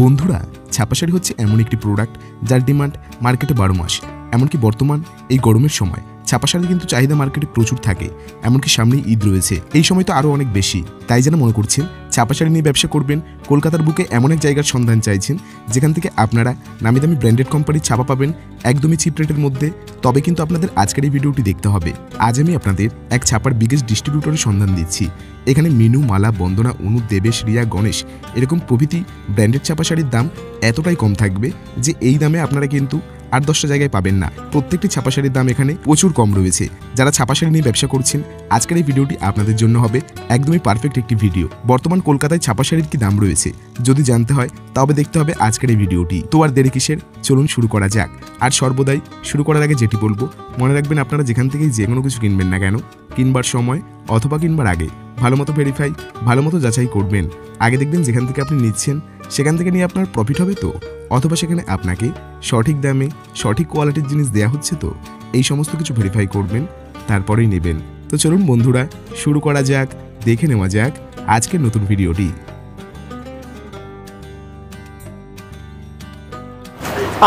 বন্ধুরা, ছাপা শাড়ি হচ্ছে এমন একটি প্রোডাক্ট যার ডিমান্ড মার্কেটে 12 মাস। এমনকি বর্তমান এই গরমের সময় ছাপা শাড়ির কিন্তু চাহিদা মার্কেটে প্রচুর থাকে। এমনকি সামনেই ঈদ রয়েছে, এই সময় তো আরও অনেক বেশি। তাই যেন মনে করছেন ছাপা শাড়ি নিয়ে ব্যবসা করবেন, কলকাতার বুকে এমন এক জায়গার সন্ধান চাইছেন যেখান থেকে আপনারা নামি দামি ব্র্যান্ডেড কোম্পানির ছাপা পাবেন একদমই চিপ রেটের মধ্যে। তবে কিন্তু আপনাদের আজকের এই ভিডিওটি দেখতে হবে। আজ আমি আপনাদের এক ছাপার বিগেস্ট ডিস্ট্রিবিউটরের সন্ধান দিচ্ছি। এখানে মিনু, মালা, বন্দনা, অনু, দেবেশ, রিয়া, গণেশ এরকম প্রভৃতি ব্র্যান্ডেড ছাপা শাড়ির দাম এতটাই কম থাকবে যে এই দামে আপনারা কিন্তু 8-10টা জায়গায় পাবেন না। প্রত্যেকটি ছাপা শাড়ির দাম এখানে প্রচুর কম রয়েছে। যারা ছাপা শাড়ি নিয়ে ব্যবসা করছেন, আজকের এই ভিডিওটি আপনাদের জন্য হবে একদমই পারফেক্ট একটি ভিডিও। বর্তমান কলকাতায় ছাপা শাড়ির কি দাম রয়েছে যদি জানতে হয়, তবে দেখতে হবে আজকের এই ভিডিওটি। তো আর দেরি কিসের, চলুন শুরু করা যাক। আর সর্বদাই শুরু করার আগে যেটি বলবো, মনে রাখবেন আপনারা যেখান থেকেই যে কোনো কিছু কিনবেন না কেন, কিনবার সময় অথবা কিনবার আগে ভালোমতো ভেরিফাই, ভালোমতো যাচাই করবেন। আগে দেখবেন যেখান থেকে আপনি নিচ্ছেন সেখান থেকে নিয়ে আপনার প্রফিট হবে তো, অথবা সেখানে আপনাকে সঠিক দামে সঠিক কোয়ালিটির জিনিস দেওয়া হচ্ছে তো, এই সমস্ত কিছু ভেরিফাই করবেন, তারপরেই নেবেন। তো চলুন বন্ধুরা শুরু করা যাক, দেখে নেওয়া যাক আজকের নতুন ভিডিওটি।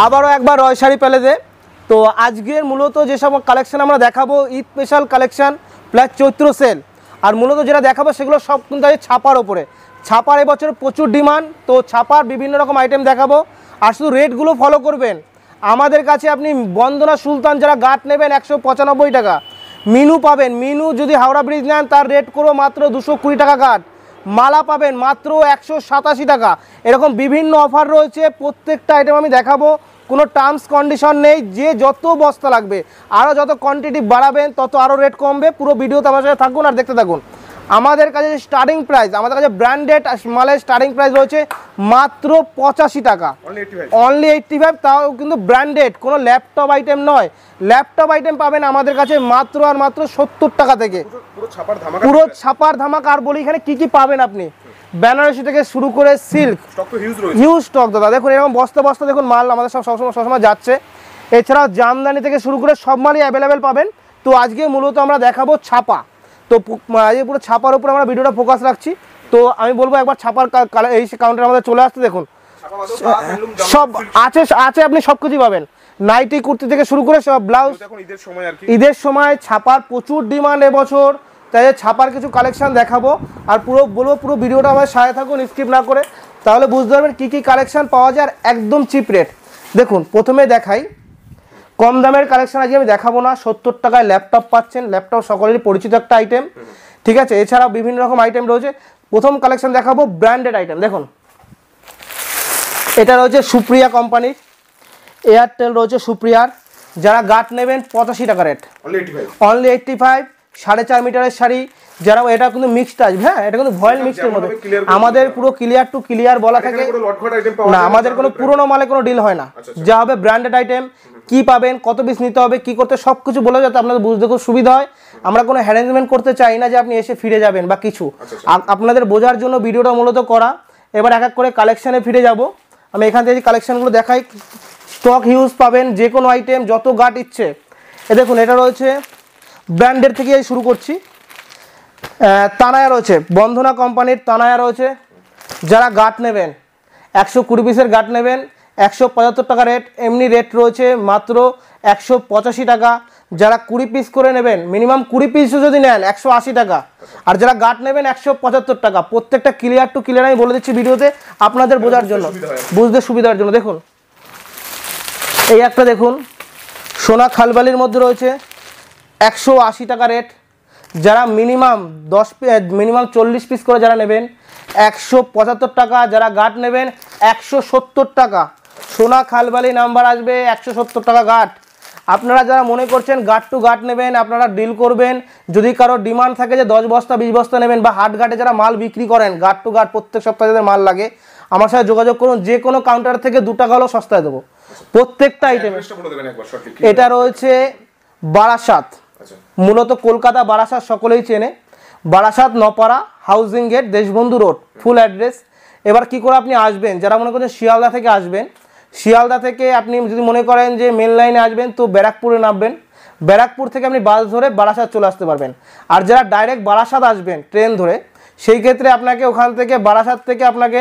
আবারও একবার রয় শাড়ি প্যালেসে। তো আজকের মূলত যেসব কালেকশন আমরা দেখাবো, ঈদ স্পেশাল কালেকশন প্লাস চৈত্র সেল। আর মূলত যেটা দেখাবো সেগুলো সব কিন্তু আছে ছাপার ওপরে। ছাপার এবছর প্রচুর ডিমান্ড, তো ছাপার বিভিন্ন রকম আইটেম দেখাবো। আর শুধু রেটগুলো ফলো করবেন। আমাদের কাছে আপনি বন্দনা সুলতান যারা গাঁট নেবেন 195 টাকা, মিনু পাবেন, মিনু যদি হাওড়া ব্রিজ নেন তার রেট করো মাত্র 220 টাকা গাঁট, মালা পাবেন মাত্র 187 টাকা। এরকম বিভিন্ন অফার রয়েছে, প্রত্যেকটা আইটেম আমি দেখাবো, কোনো টার্মস কন্ডিশন নেই। যে যত বস্তা লাগবে, আরও যত কোয়ান্টিটি বাড়াবেন তত আরও রেট কমবে। পুরো ভিডিওতে আমার সাথে থাকুন আর দেখতে থাকুন। আমাদের কাছে স্টার্টিং প্রাইস, আমাদের কাছে ব্র্যান্ডেড মালের স্টার্টিং প্রাইস রয়েছে মাত্র 85 টাকা, অনলি 85। তাও কিন্তু ব্র্যান্ডেড, কোনো ল্যাপটপ আইটেম নয়। ল্যাপটপ আইটেম পাবেন আমাদের কাছে মাত্র আর মাত্র 70 টাকা থেকে, পুরো ছাপার ধামাকা। আর বলি এখানে কি কি পাবেন আপনি, বেনারসি থেকে শুরু করে সিল্ক, হিউজ স্টক দাদা। দেখুন এরকম বস্তা বস্তা দেখুন মাল আমাদের সবসময় যাচ্ছে। এছাড়াও জামদানি থেকে শুরু করে সব মালই অ্যাভেলেবেল পাবেন। তো আজকে মূলত আমরা দেখাবো ছাপা। তো আজকে পুরো ছাপার উপর আমরা ভিডিওটা ফোকাস রাখছি। তো আমি বলবো একবার ছাপার এই কাউন্টার আমাদের চলে আসতে। দেখুন সব আছে আপনি সব কিছুই পাবেন, নাইটি কুর্তি থেকে শুরু করে সব ব্লাউজ। ঈদের সময় ছাপার প্রচুর ডিমান্ড এবছর, তাই ছাপার কিছু কালেকশন দেখাবো। আর পুরো ভিডিওটা আমার সাথে থাকুন, স্কিপ না করে, তাহলে বুঝতে পারবেন কী কী কালেকশন পাওয়া যায় আর একদম চিপ রেট। দেখুন প্রথমে দেখাই কম দামের কালেকশন। আজকে আমি দেখাবো না। 70 টাকায় ল্যাপটপ পাচ্ছেন, ল্যাপটপ সকলেরই পরিচিত একটা আইটেম, ঠিক আছে। এছাড়াও বিভিন্ন রকম আইটেম রয়েছে। প্রথম কালেকশন দেখাবো ব্র্যান্ডেড আইটেম। দেখুন এটা রয়েছে সুপ্রিয়া কোম্পানির, এয়ারটেল রয়েছে সুপ্রিয়ার। যারা গাঁট নেবেন 85 টাকা রেট, অনলি 85। 4.5 মিটারের শাড়ি। যারা এটা কিন্তু মিক্সড টাইপ, হ্যাঁ এটা কিন্তু ভয়েল মিক্সডের মধ্যে। আমাদের পুরো ক্লিয়ার টু ক্লিয়ার বলা থাকে না, আমাদের কোনো পুরোনো মালে কোনো ডিল হয় না। যা হবে ব্র্যান্ডেড আইটেম, কি পাবেন, কত পিস নিতে হবে, কি করতে, সব কিছু বলে যাতে আপনাদের বুঝতে খুব সুবিধা হয়। আমরা কোনো অ্যারেঞ্জমেন্ট করতে চাই না যে আপনি এসে ফিরে যাবেন বা কিছু, আপনাদের বোঝার জন্য ভিডিওটা মূলত করা। এবার এক এক করে কালেকশানে ফিরে যাব। আমি এখান থেকে কালেকশানগুলো দেখাই। স্টক হিউজ পাবেন, যে কোনো আইটেম যত গাঁট ইচ্ছে। এ দেখুন এটা রয়েছে ব্র্যান্ডের থেকে শুরু করছি। তানায়া রয়েছে, বন্ধনা কোম্পানির তানায়া রয়েছে। যারা গাঁট নেবেন 120 পিসের গাঁট নেবেন 175 টাকা রেট, এমনি রেট রয়েছে মাত্র 185 টাকা। যারা 20 পিস করে নেবেন, মিনিমাম 20 পিসও যদি নেন 180 টাকা। আর যারা গাঁট নেবেন 175 টাকা। প্রত্যেকটা ক্লিয়ার টু ক্লিয়ার আমি বলে দিচ্ছি ভিডিওতে আপনাদের বোঝার জন্য, বুঝতে সুবিধার জন্য। দেখুন এই একটা দেখুন, সোনা খালবালির মধ্যে রয়েছে 180 টাকা রেট। যারা মিনিমাম 40 পিস করে যারা নেবেন 175 টাকা। যারা গাঁট নেবেন 170 টাকা। সোনা খালবালি নাম্বার আসবে 170 টাকা গাঁট। আপনারা যারা মনে করছেন গাঁট টু গাঁট নেবেন, আপনারা ডিল করবেন। যদি কারো ডিমান্ড থাকে যে 10 বস্তা 20 বস্তা নেবেন, বা হাট ঘাটে যারা মাল বিক্রি করেন গাঁট টু গাঁট প্রত্যেক সপ্তাহে যাদের মাল লাগে, আমার সাথে যোগাযোগ করুন। যে কোনো কাউন্টার থেকে 2 টাকা হলেও সস্তায় দেবো প্রত্যেকটা আইটেমে। এটা রয়েছে বারাসাত, মূলত কলকাতা বারাসাত সকলেই চেনে। Barasat Nopara housing gate, Deshbandhu road, full address. এবার কি করে আপনি আসবেন, যারা মনে করছেন শিয়ালদা থেকে আসবেন, শিয়ালদা থেকে আপনি যদি মনে করেন যে মেন লাইনে আসবেন তো ব্যারাকপুরে নামবেন, ব্যারাকপুর থেকে আপনি বাস ধরে বারাসাত চলে আসতে পারবেন। আর যারা ডাইরেক্ট বারাসাত আসবেন ট্রেন ধরে, সেই ক্ষেত্রে আপনাকে ওখান থেকে বারাসাত থেকে আপনাকে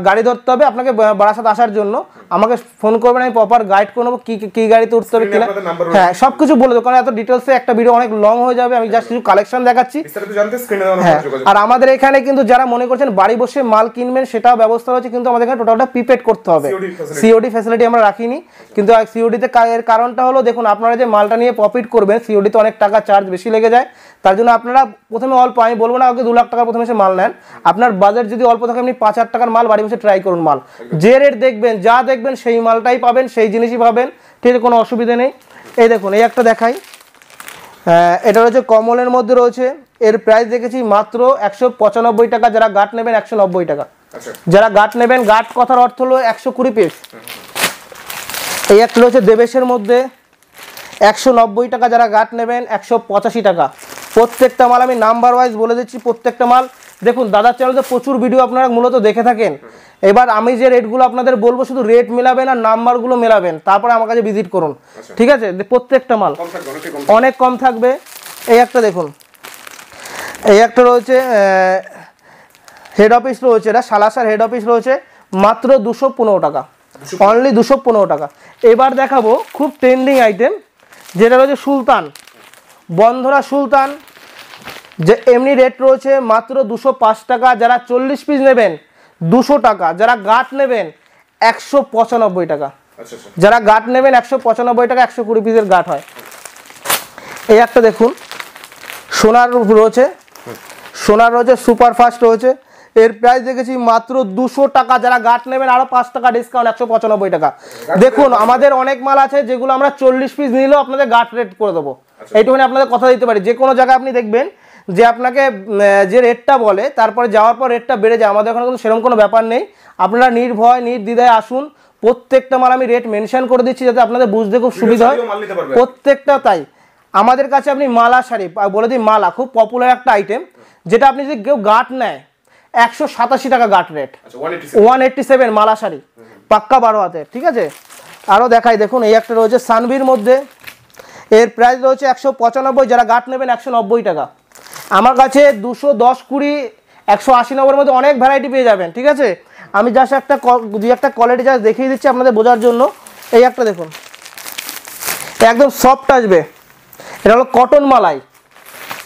গাড়ি ধরতে হবে আপনাকে বারাসাত আসার জন্য, আমাকে ফোন করবেন, আমি প্রপার গাইড করে নেবো কি গাড়িতে উঠতে হবে কিনা, হ্যাঁ সব কিছু বলে দেবো, কারণ এত ডিটেলসে একটা ভিডিও অনেক লং হয়ে যাবে, আমি জাস্ট কিছু কালেকশন দেখাচ্ছি। হ্যাঁ, আর আমাদের এখানে কিন্তু যারা মনে করছেন বাড়ি বসে মাল কিনবেন সেটাও ব্যবস্থা রয়েছে, কিন্তু আমাদের এখানে টোটালটা প্রিপেড করতে হবে, সিওডি ফ্যাসিলিটি আমরা রাখিনি। কিন্তু সিওডিতে এর কারণটা হলো দেখুন আপনারা যে মালটা নিয়ে প্রফিট করবেন, সিওডিতে অনেক টাকা চার্জ বেশি লেগে যায়, তার জন্য আপনারা প্রথমে অল্প, আমি বলবো না ওকে 2 লাখ টাকার প্রথমে এসে মাল নেন, আপনার বাজেট যদি অল্প থাকে আপনি 5,000 টাকার মাল বাড়ি বসে ট্রাই করুন, মাল যে রেট দেখবেন যা দেখবেন সেই মালটাই পাবেন, সেই জিনিসই পাবেন, ঠিক আছে, কোনো অসুবিধা নেই। এই দেখুন এই একটা দেখাই, এটা রয়েছে কমলের মধ্যে রয়েছে, এর প্রাইস দেখেছি মাত্র 195 টাকা, যারা গাট নেবেন 190 টাকা, যারা গাট নেবেন, গাট কথার অর্থ হলো 120 পিস। এই একটা রয়েছে দেবেশের মধ্যে 190 টাকা, যারা গাট নেবেন 185 টাকা। প্রত্যেকটা মাল আমি নাম্বার ওয়াইজ বলে দিচ্ছি, প্রত্যেকটা মাল দেখুন দাদার চ্যানেলে প্রচুর ভিডিও আপনারা মূলত দেখে থাকেন, এবার আমি যে রেটগুলো আপনাদের বলবো শুধু রেট মেলাবেন আর নাম্বারগুলো মেলাবেন, তারপরে আমার কাছে ভিজিট করুন, ঠিক আছে, প্রত্যেকটা মাল অনেক কম থাকবে। এই একটা দেখুন, এই একটা রয়েছে হেড অফিস রয়েছে, এটা সালাসার হেড অফিস রয়েছে, মাত্র 215 টাকা, অনলি 215 টাকা। এবার দেখাবো খুব ট্রেন্ডিং আইটেম, যেটা রয়েছে সুলতান, বন্ধনা সুলতান, যে এমনি রেট রয়েছে মাত্র 205 টাকা, যারা 40 পিস নেবেন 200 টাকা, যারা গাট নেবেন 195 টাকা, যারা গাট নেবেন 195 টাকা, 120 পিসের গাট হয়। এই একটা দেখুন সোনার রয়েছে, সোনার রয়েছে সুপারফাস্ট রয়েছে, এর প্রাইস দেখেছি মাত্র 200 টাকা, যারা গাট নেবেন আরো 5 টাকা ডিসকাউন্ট, 195 টাকা। দেখুন আমাদের অনেক মাল আছে যেগুলো আমরা 40 পিস নিলেও আপনাদের গাট রেট করে দেবো, এইটুকুনি আপনাদের কথা দিতে পারি। যে কোনো জায়গায় আপনি দেখবেন যে আপনাকে যে রেটটা বলে তারপরে যাওয়ার পর রেটটা বেড়ে যায়, আমাদের ওখানে কিন্তু সেরকম কোনো ব্যাপার নেই, আপনারা নির্ভয় নির্দ্বিধায় আসুন, প্রত্যেকটা মাল আমি রেট মেনশন করে দিচ্ছি যাতে আপনাদের বুঝতে খুব সুবিধা হয়, প্রত্যেকটা। তাই আমাদের কাছে আপনি মালা শাড়ি, বলে দিই মালা খুব পপুলার একটা আইটেম, যেটা আপনি যদি কেউ গাট নেয় 187 টাকা গাট রেট, 187 মালা শাড়ি পাক্কা 12 হাতের, ঠিক আছে। আরও দেখাই দেখুন এই একটা রয়েছে সানভির মধ্যে, এর প্রাইস রয়েছে 195, যারা গাট নেবেন 190 টাকা। আমার কাছে 210, 20, 180, 90 মধ্যে অনেক ভ্যারাইটি পেয়ে যাবেন, ঠিক আছে। আমি জাস্ট একটা কোয়ালিটি জাস্ট দেখিয়ে দিচ্ছি আপনাদের বোঝার জন্য। এই একটা দেখুন একদম সফট আসবে, এটা হলো কটন মালাই,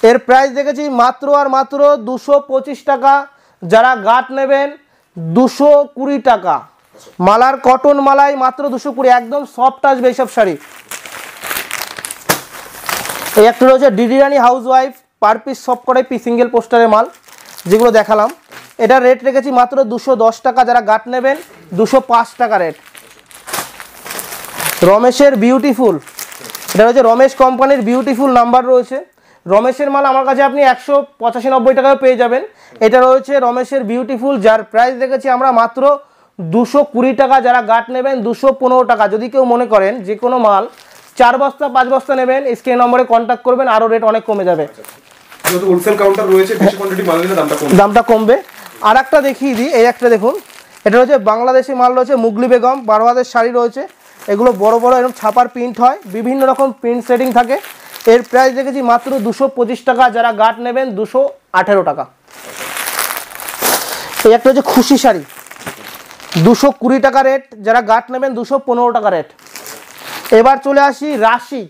এর প্রাইস দেখেছি মাত্র আর মাত্র 225 টাকা, যারা গাট নেবেন 220 টাকা, মালার কটন মালাই মাত্র 220, একদম সফট আসবে এইসব শাড়ি। এই একটা রয়েছে ডিডি রানী হাউস ওয়াইফ, পার পিস সব করে পিস সিঙ্গেল পোস্টারের মাল যেগুলো দেখালাম, এটা রেট রেখেছি মাত্র 210 টাকা, যারা গাট নেবেন 205 টাকা রেট। রমেশের বিউটিফুল, এটা রয়েছে রমেশ কোম্পানির বিউটিফুল নাম্বার রয়েছে, রমেশের মাল আমার কাছে আপনি 185-90 টাকায় পেয়ে যাবেন। এটা রয়েছে রমেশের বিউটিফুল, যার প্রাইস রেখেছি আমরা মাত্র 220 টাকা, যারা গাট নেবেন 215 টাকা। যদি কেউ মনে করেন যে কোনো মাল 4 বস্তা 5 বস্তা নেবেন, স্ক্রিন নম্বরে কন্ট্যাক্ট করবেন, আরও রেট অনেক কমে যাবে, দামটা কমবে। আর একটা দেখিয়ে দিই, এই একটা দেখুন, এটা রয়েছে বাংলাদেশি মাল রয়েছে, মুগলি বেগম 12 হাতের শাড়ি রয়েছে, এগুলো বড় বড় এরকম ছাপার প্রিন্ট হয়, বিভিন্ন রকম প্রিন্ট সেটিং থাকে, এর প্রাইস দেখেছি মাত্র 225 টাকা, যারা গাট নেবেন 218 টাকা। এই একটা হচ্ছে খুশি শাড়ি 220 টাকা রেট, যারা গাট নেবেন 215 টাকা রেট। এবার চলে আসি রাশি,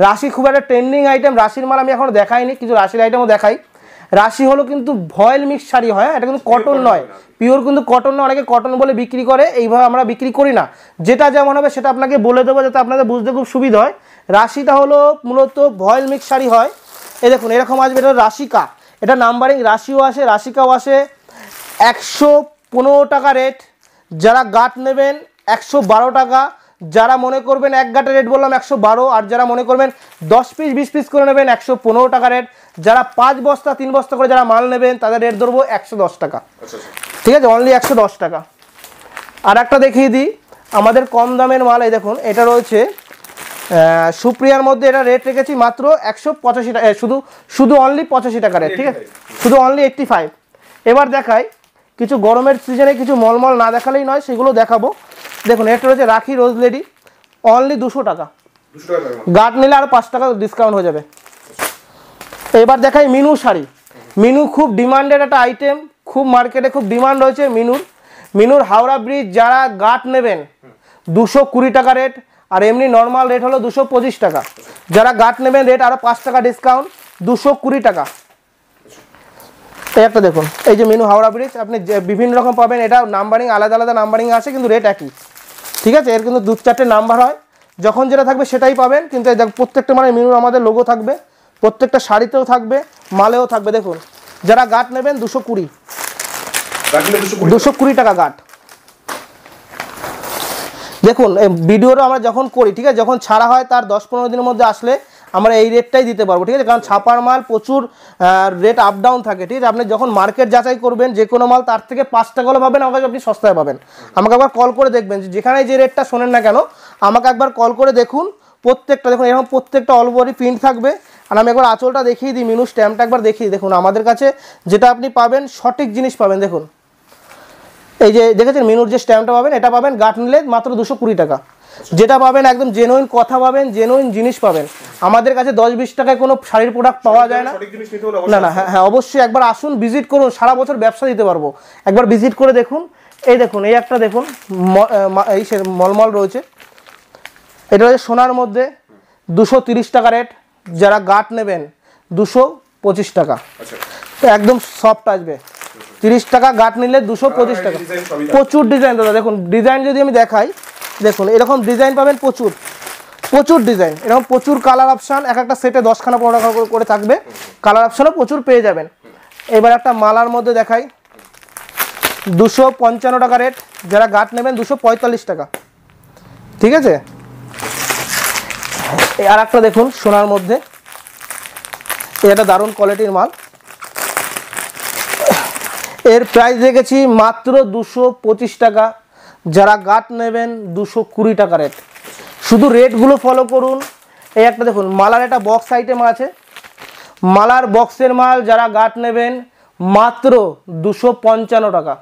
রাশি খুব একটা ট্রেন্ডিং আইটেম, রাশির মাল আমি এখনো দেখাইনি, কিছু রাশির আইটেমও দেখাই। রাশি হলো কিন্তু ভয়েল মিক্স শাড়ি হয়, এটা কিন্তু কটন নয়, পিওর কিন্তু কটন নয়, অনেকে কটন বলে বিক্রি করে, এইভাবে আমরা বিক্রি করি না, যেটা যেমন হবে সেটা আপনাকে বলে দেবো যাতে আপনাদের বুঝতে খুব সুবিধা হয়। রাশিটা হলো মূলত ভয়েল মিক্স শাড়ি হয়, এই দেখুন এরকম আসবে, এটা রাশিকা, এটা নাম্বারিং রাশিও আসে রাশিকাও আসে, 115 টাকা রেট, যারা গাট নেবেন 112 টাকা, যারা মনে করবেন এক গাটের রেট বললাম 112, আর যারা মনে করবেন 10 পিস 20 পিস করে নেবেন 115 টাকা রেট, যারা 5 বস্তা 3 বস্তা করে যারা মাল নেবেন তাদের রেট ধরবো 110 টাকা, ঠিক আছে, অনলি 110 টাকা। আর একটা দেখিয়ে দিই আমাদের কম দামের মাল, এই দেখুন এটা রয়েছে সুপ্রিয়ার মধ্যে, এটা রেট রেখেছি মাত্র 185 টাকা, শুধু অনলি 85 টাকা রেট, ঠিক আছে, শুধু অনলি 85। এবার দেখাই কিছু গরমের সিজনে কিছু মলমল না দেখালেই নয়, সেগুলো দেখাবো। দেখুন এটা রয়েছে রাখি রোজ লেডি, অনলি 200 টাকা, গাট নিলে আরও 5 টাকা ডিসকাউন্ট হয়ে যাবে। এবার দেখাই মিনু শাড়ি, মিনু খুব ডিমান্ডেড একটা আইটেম, খুব মার্কেটে খুব ডিমান্ড রয়েছে মিনুর হাওড়া ব্রিজ যারা গাঁট নেবেন 220 টাকা রেট, আর এমনি নর্মাল রেট হলো 225 টাকা। যারা গাঁট নেবেন রেট আরও 5 টাকা ডিসকাউন্ট, 220 টাকা। এই একটা দেখুন, এই যে মিনু হাওড়া ব্রিজ আপনি বিভিন্ন রকম পাবেন, এটা নাম্বারিং আলাদা আলাদা নাম্বারিং আছে কিন্তু রেট একই, ঠিক আছে। এর কিন্তু 2-4টে নাম্বার হয়, যখন যেটা থাকবে সেটাই পাবেন। কিন্তু প্রত্যেকটা মানে মিনুর আমাদের লোগো থাকবে, প্রত্যেকটা শাড়িতেও থাকবে, মালেও থাকবে। দেখুন যারা গাঁট নেবেন 220 টাকা গাঁট। দেখুন ভিডিওটা আমরা যখন করি, ঠিক আছে, যখন ছাড়া হয় তার 10-15 দিনের মধ্যে আসলে আমরা এই রেটটাই দিতে পারবো, ঠিক আছে। কারণ ছাপার মাল প্রচুর রেট আপ ডাউন থাকে, ঠিক আছে। আপনি যখন মার্কেট যাচাই করবেন যে কোনো মাল তার থেকে 5 টাকা হলে পাবেন, আমাকে আপনি সস্তায় পাবেন। আমাকে একবার কল করে দেখবেন, যেখানে যে রেটটা শোনেন না কেন আমাকে একবার কল করে দেখুন। প্রত্যেকটা দেখুন এরকম প্রত্যেকটা অল বডি প্রিন্ট থাকবে। আর আমি একবার আঁচলটা দেখিয়ে দিই, মিনু স্ট্যাম্পটা একবার দেখিয়ে দেখুন। আমাদের কাছে যেটা আপনি পাবেন সঠিক জিনিস পাবেন। দেখুন এই যে দেখেছেন মিনুর যে স্ট্যাম্পটা পাবেন, এটা পাবেন গাঁট নিলে মাত্র 220 টাকা। যেটা পাবেন একদম জেনুইন কথা পাবেন, জেনুইন জিনিস পাবেন। আমাদের কাছে 10-20 টাকায় কোনো শাড়ির প্রোডাক্ট পাওয়া যায় না। না হ্যাঁ অবশ্যই একবার আসুন, ভিজিট করুন, সারা বছর ব্যবসা দিতে পারবো। একবার ভিজিট করে দেখুন। এই দেখুন এই একটা দেখুন এই মলমল রয়েছে, এটা হচ্ছে সোনার মধ্যে 230 টাকা রেট। যারা গাঁট নেবেন 225 টাকা, একদম সফট আসবে। 30 টাকা গাঁট নিলে 225 টাকা। প্রচুর ডিজাইন দাদা, দেখুন ডিজাইন যদি আমি দেখাই, দেখুন এরকম ডিজাইন পাবেন প্রচুর ডিজাইন, এরকম প্রচুর কালার অপশান। এক একটা সেটে 10খানা 15 করে থাকবে, কালার অপশানও প্রচুর পেয়ে যাবেন। এবার একটা মালার মধ্যে দেখাই, 255 টাকা রেট। যারা গাঁট নেবেন 245 টাকা, ঠিক আছে। আর একটা দেখুন সোনার মধ্যে, এটা দারুণ কোয়ালিটির মাল। এর প্রাইস রেখেছি মাত্র 225 টাকা। যারা গাঁট নেবেন 220 টাকা রেট। শুধু রেটগুলো ফলো করুন। এই একটা দেখুন মালার একটা বক্স আইটেম আছে, মালার বক্সের মাল যারা গাঁট নেবেন মাত্র 255 টাকা।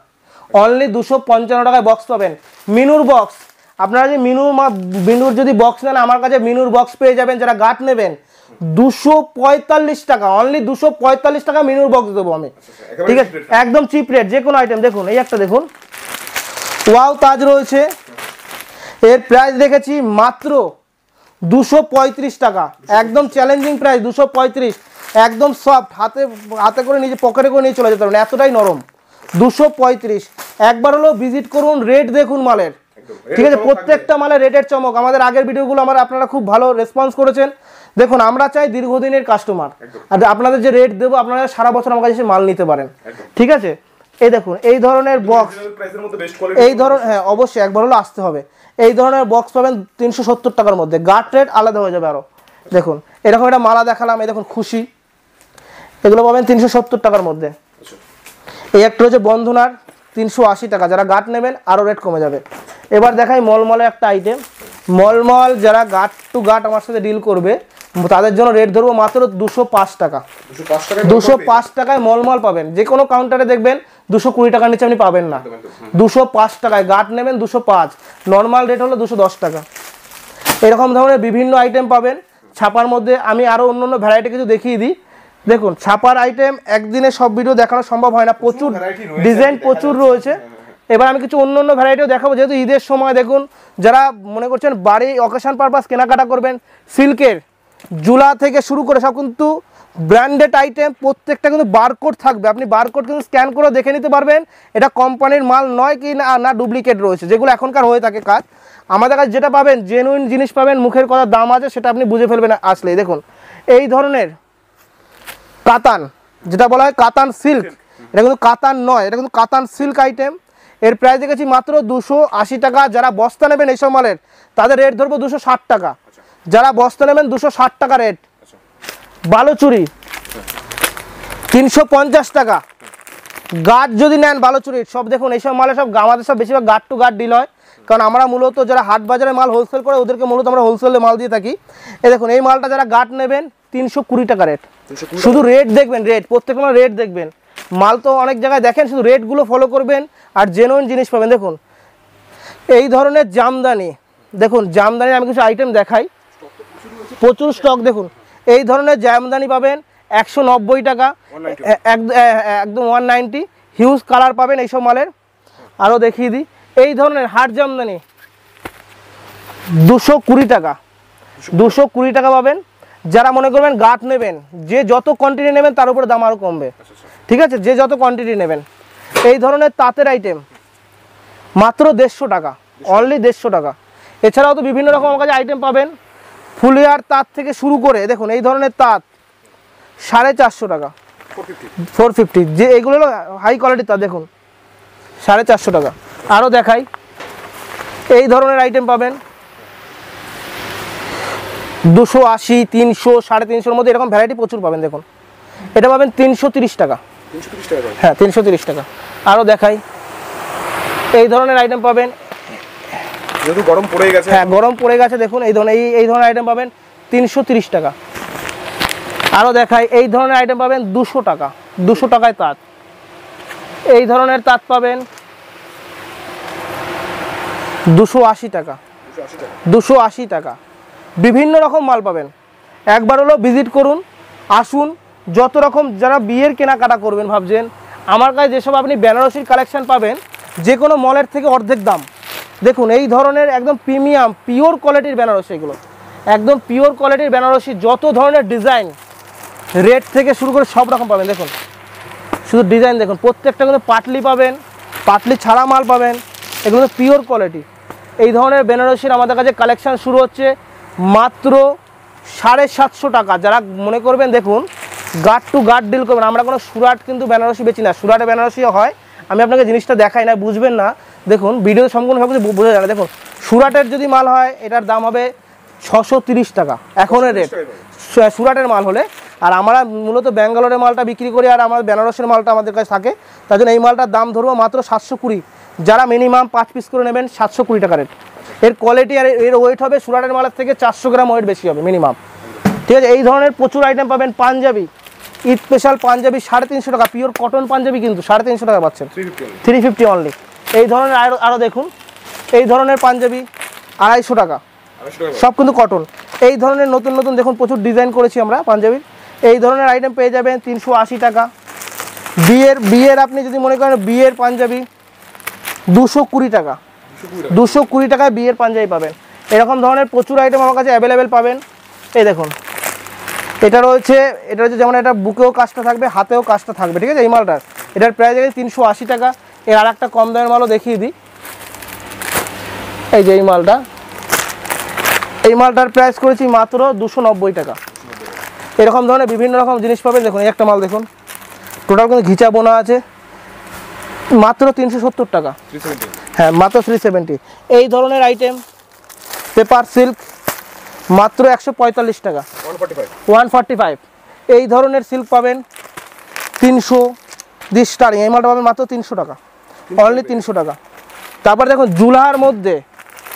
অনলি 255 টাকায় বক্স পাবেন। মিনুর বক্স, আপনারা যে মিনুর যদি বক্স নেন আমার কাছে মিনুর বক্স পেয়ে যাবেন। যারা গাঁট নেবেন 245 টাকা, অনলি 245 টাকা মিনুর বক্স দেবো আমি, ঠিক আছে। একদম চিপ রেট, যে কোনো আইটেম। দেখুন এই একটা দেখুন ওয়াও তাজ রয়েছে, এর প্রাইস রেখেছি মাত্র 235 টাকা। একদম চ্যালেঞ্জিং প্রাইস 235, একদম সফট, হাতে করে নিজে পকেটে করে নিয়ে চলে যেতে পারেন, এতটাই নরম। 235, একবার হলো ভিজিট করুন, রেট দেখুন মালের, ঠিক আছে। প্রত্যেকটা মালের রেটের চমক। আমাদের আগের ভিডিওগুলো আপনারা খুব ভালো রেসপন্স করেছেন। দেখুন আমরা চাই দীর্ঘদিনের কাস্টমার, আর আপনাদের যে রেট দেবো আপনারা সারা বছর আমার কাছে মাল নিতে পারেন, ঠিক আছে। এই দেখুন এই ধরনের বক্স, এই ধরনের, হ্যাঁ অবশ্যই একবার হলো আসতে হবে। এই ধরনের বক্স পাবেন 370 টাকার মধ্যে, গাঁট রেট আলাদা হয়ে যাবে আরও। দেখুন এরকম একটা মালা দেখালাম, এই দেখুন খুশি, এগুলো পাবেন 370 টাকার মধ্যে। এই একটা হচ্ছে বন্ধনার 380 টাকা। যারা গাঁট নেবেন আরও রেট কমে যাবে। এবার দেখাই মলমলে একটা আইটেম। মলমল যারা গাঁট টু গাঁট আমার সাথে ডিল করবে তাদের জন্য রেট ধরবো মাত্র 205 টাকা। 205 টাকায় মলমল পাবেন। যে কোনো কাউন্টারে দেখবেন 220 টাকার নিচে আপনি পাবেন না। 205 টাকায় গাঁট নেবেন 205, নর্মাল রেট হলো 210 টাকা। এরকম ধরনের বিভিন্ন আইটেম পাবেন। ছাপার মধ্যে আমি আরও অন্য ভ্যারাইটি কিছু দেখিয়ে দিই। দেখুন ছাপার আইটেম একদিনে সব ভিডিও দেখানো সম্ভব হয় না, প্রচুর ডিজাইন প্রচুর রয়েছে। এবার আমি কিছু অন্য ভ্যারাইটিও দেখাবো, যেহেতু ঈদের সময়। দেখুন যারা মনে করছেন বাড়ি অকেশন পারপাস কেনাকাটা করবেন, সিল্কের জুলা থেকে শুরু করে সব কিন্তু ব্র্যান্ডেড আইটেম, প্রত্যেকটা কিন্তু বারকোড থাকবে। আপনি বারকোড কিন্তু স্ক্যান করে দেখে নিতে পারবেন এটা কোম্পানির মাল নয় কি না ডুপ্লিকেট রয়েছে, যেগুলো এখনকার হয়ে থাকে কাজ। আমাদের কাছে যেটা পাবেন জেনুইন জিনিস পাবেন, মুখের কথা দাম আছে সেটা আপনি বুঝে ফেলবেন আসলে। দেখুন এই ধরনের কাতান, যেটা বলা হয় কাতান সিল্ক, এটা কিন্তু কাতান নয়, এটা কিন্তু কাতান সিল্ক আইটেম। এর প্রাইস দেখেছি মাত্র 280 টাকা। যারা বস্তা নেবেন এইসব মালের তাদের রেট ধরবো 260 টাকা। যারা বস্তা নেবেন 260 টাকা রেট। বালুচুরি 350 টাকা। গাঁট যদি নেন বালুচুরি সব দেখুন এইসব মালে সব আমাদের সব বেশিরভাগ গাঁট টু গাঁট ডিল হয়, কারণ আমরা মূলত যারা হাট বাজারে মাল হোলসেল করে ওদেরকে মূলত আমরা হোলসেলে মাল দিয়ে থাকি। এই দেখুন এই মালটা যারা গাঁট নেবেন 320 টাকা রেট। শুধু রেট দেখবেন, রেট প্রত্যেক মাল রেট দেখবেন। মাল তো অনেক জায়গায় দেখেন, শুধু রেটগুলো ফলো করবেন আর জেনুইন জিনিস পাবেন। দেখুন এই ধরনের জামদানি, দেখুন জামদানি আমি কিছু আইটেম দেখাই, প্রচুর স্টক। দেখুন এই ধরনের জামদানি পাবেন 190 টাকা, একদম 190। হিউজ কালার পাবেন এইসব মালের। আরও দেখিয়ে দিই, এই ধরনের হাট জামদানি 220 টাকা, 220 টাকা পাবেন। যারা মনে করবেন গাঁট নেবেন, যে যত কোয়ান্টিটি নেবেন তার উপরে দাম আরও কমবে, ঠিক আছে, যে যত কোয়ান্টিটি নেবেন। এই ধরনের তাঁতের আইটেম মাত্র 150 টাকা, অনলি 150 টাকা। এছাড়াও তো বিভিন্ন রকম আমার কাছে আইটেম পাবেন, ফুলিয়ার তাঁত থেকে শুরু করে দেখুন এই ধরনের তাঁত 450 টাকা, 450, যে এগুলো হলো হাই কোয়ালিটির তাঁত, দেখুন 450 টাকা। আরও দেখাই, এই ধরনের আইটেম পাবেন 280, 300, 350-এর মধ্যে এরকম ভ্যারাইটি প্রচুর পাবেন। দেখুন এটা পাবেন 330 টাকা, হ্যাঁ 330 টাকা। আরও দেখাই, এই ধরনের আইটেম পাবেন, যেহেতু গরম পড়ে গেছে, হ্যাঁ গরম পড়ে গেছে, দেখুন এই ধরনের এই ধরনের আইটেম পাবেন 330 টাকা। আরও দেখাই, এই ধরনের আইটেম পাবেন 200 টাকা, 200 টাকায় তাঁত। এই ধরনের তাঁত পাবেন 280 টাকা, 280 টাকা। বিভিন্ন রকম মাল পাবেন, একবার হলো ভিজিট করুন, আসুন। যত রকম যারা বিয়ের কেনাকাটা করবেন ভাবছেন, আমার কাছে যেসব আপনি বেনারসির কালেকশন পাবেন যে কোনো মলের থেকে অর্ধেক দাম। দেখুন এই ধরনের একদম প্রিমিয়াম পিওর কোয়ালিটির বেনারসি, এগুলো একদম পিওর কোয়ালিটির বেনারসি, যত ধরনের ডিজাইন রেট থেকে শুরু করে সব রকম পাবেন। দেখুন শুধু ডিজাইন দেখুন, প্রত্যেকটা কিন্তু পাটলি পাবেন, পাটলি ছাড়া মাল পাবেন, এগুলো পিওর কোয়ালিটি। এই ধরনের বেনারসির আমাদের কাছে কালেকশান শুরু হচ্ছে মাত্র 750 টাকা। যারা মনে করবেন দেখুন গার্ড টু গার্ড ডিল করবেন, আমরা কোনো সুরাট কিন্তু বেনারসি বেচি না, সুরাটে বেনারসিও হয়, আমি আপনাকে জিনিসটা দেখাই না, বুঝবেন না। দেখুন ভিডিও সম্পূর্ণ সব কিছু বোঝা যায় না। দেখুন সুরাটের যদি মাল হয় এটার দাম হবে 630 টাকা এখনের রেট, সুরাটের মাল হলে। আর আমরা মূলত ব্যাঙ্গালোরের মালটা বিক্রি করি, আর আমার বেনারসের মালটা আমাদের কাছে থাকে, তার জন্য এই মালটার দাম ধরবো মাত্র 720। যারা মিনিমাম 5 পিস করে নেবেন 720 টাকা রেট। এর কোয়ালিটি আর এর ওয়েট হবে সুরাটের মালের থেকে 400 গ্রাম ওয়েট বেশি হবে মিনিমাম, ঠিক আছে। এই ধরনের প্রচুর আইটেম পাবেন। পাঞ্জাবি ঈদ স্পেশাল পাঞ্জাবি 350 টাকা, পিওর কটন পাঞ্জাবি কিন্তু 350 টাকা পাচ্ছেন, 350 অনলি। এই ধরনের আরও দেখুন, এই ধরনের পাঞ্জাবি 250 টাকা, সব কিন্তু কটন। এই ধরনের নতুন নতুন দেখুন প্রচুর ডিজাইন করেছি আমরা পাঞ্জাবির। এই ধরনের আইটেম পেয়ে যাবেন 380 টাকা। বিয়ের আপনি যদি মনে করেন বিয়ের পাঞ্জাবি 220 টাকা, 220 টাকায় বিয়ের পাঞ্জাবি পাবেন। এরকম ধরনের প্রচুর আইটেম আমার কাছে অ্যাভেলেবেল পাবেন। এই দেখুন এটা রয়েছে যেমন এটা বুকেও কাজটা থাকবে, হাতেও কাজটা থাকবে, ঠিক আছে। এই মালটার এটার প্রাইস আছে 380 টাকা। এর আর একটা কম দামের মালও দেখিয়ে দিই, এই যে এই মালটার প্রাইস করেছি মাত্র 290 টাকা। এরকম ধরনের বিভিন্ন রকম জিনিস পাবেন। দেখুন এই একটা মাল দেখুন, টোটাল কিন্তু ঘিচা বোনা আছে, মাত্র 370 টাকা, হ্যাঁ মাত্র 370। এই ধরনের আইটেম পেপার সিল্ক মাত্র 145 টাকা, 145। এই ধরনের সিল্ক পাবেন 300 স্টারিং, এই মালটা পাবেন মাত্র 300 টাকা, অনলি 300 টাকা। তারপর দেখুন জুলহার মধ্যে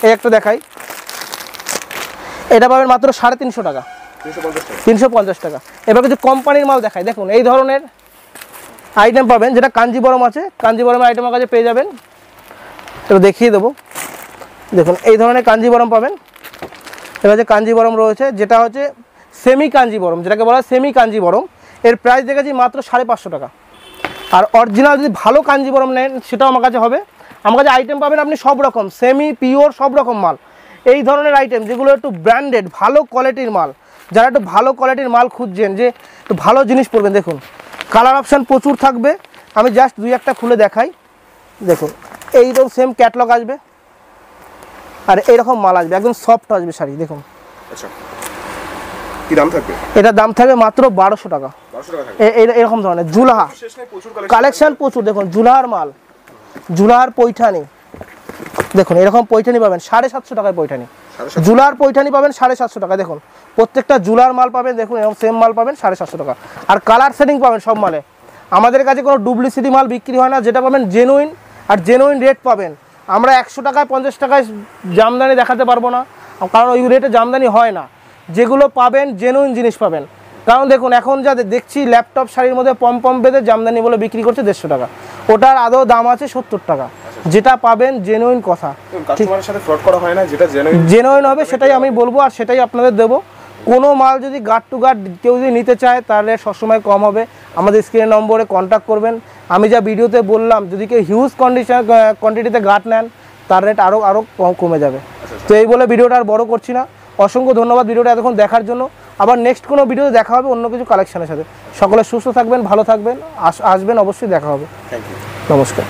এই একটা দেখাই, এটা পাবেন মাত্র 350 টাকা, 350 টাকা। এবার কিছু কোম্পানির মাল দেখাই। দেখুন এই ধরনের আইটেম পাবেন, যেটা কাঞ্জিবরম আছে, কাঞ্জিবরমের আইটেম আমার কাছে পেয়ে যাবেন, এটা দেখিয়ে দেবো। দেখুন এই ধরনের কাঞ্জিবরম পাবেন। এবার যে কাঞ্জিবরম রয়েছে যেটা হচ্ছে সেমি কাঞ্জিবরম, যেটাকে বলা হয় সেমি কাঞ্জিবরম, এর প্রাইস দেখেছি মাত্র 550 টাকা। আর অরিজিনাল যদি ভালো কাঞ্জিবরম নেন সেটাও আমার কাছে হবে। আমার কাছে আইটেম পাবেন আপনি সব রকম, সেমি পিওর সব রকম মাল। এই ধরনের আইটেম যেগুলো একটু ব্র্যান্ডেড ভালো কোয়ালিটির মাল, যারা একটু ভালো কোয়ালিটির মাল খুঁজছেন যে একটু ভালো জিনিস পড়বেন, দেখুন কালার অপশান প্রচুর থাকবে। আমি জাস্ট 2-1টা খুলে দেখাই। দেখুন এইরকম সেম ক্যাটলগ আসবে, আর এইরকম মাল আসবে, একদম সফট আসবে শাড়ি। দেখুন আচ্ছা কি দাম থাকবে? এটার দাম থাকবে মাত্র 1200 টাকা। এরকম ধরনের জুলহা কালেকশন প্রচুর। দেখুন জুলহার মাল, জুলহার পৈঠানি, দেখুন এরকম পৈঠানি পাবেন 750 টাকায় পৈঠানি, জুলার পৈঠানি পাবেন 750 টাকা। দেখুন প্রত্যেকটা জুলার মাল পাবেন, দেখুন এরকম সেম মাল পাবেন 750 টাকা। আর কালার সেটিং পাবেন সব মালে। আমাদের কাছে কোনো ডুপ্লিসিটি মাল বিক্রি হয় না, যেটা পাবেন জেনুইন, আর জেনুইন রেট পাবেন। আমরা 100 টাকায় 50 টাকায় জামদানি দেখাতে পারবো না, কারণ ওই রেটে জামদানি হয় না। যেগুলো পাবেন জেনুইন জিনিস পাবেন। কারণ দেখুন এখন যা দেখছি ল্যাপটপ শাড়ির মধ্যে পম বেঁধে জামদানি বলে বিক্রি করছে 150 টাকা, ওটার আদৌ দাম আছে 70 টাকা। যেটা পাবেন জেনুইন কথা, কাস্টমারের সাথে ফ্রড করা হয় না, যেটা জেনুইন হবে সেটাই আমি বলবো, আর সেটাই আপনাদের দেবো। কোনো মাল যদি গার্ড টু গার্ড কেউ যদি নিতে চায় তাহলে সবসময় কম হবে। আমাদের স্ক্রিনের নম্বরে কন্ট্যাক্ট করবেন। আমি যা ভিডিওতে বললাম, যদি কেউ হিউজ কোয়ান্টিটিতে গার্ড নেন তার রেট আরও কমে যাবে। তো এই বলে ভিডিওটা আর বড় করছি না। অসংখ্য ধন্যবাদ ভিডিওটা এতক্ষণ দেখার জন্য। আবার নেক্সট কোনো ভিডিওতে দেখা হবে অন্য কিছু কালেকশনের সাথে। সকলে সুস্থ থাকবেন, ভালো থাকবেন, আসবেন, অবশ্যই দেখা হবে। Thank you. নমস্কার।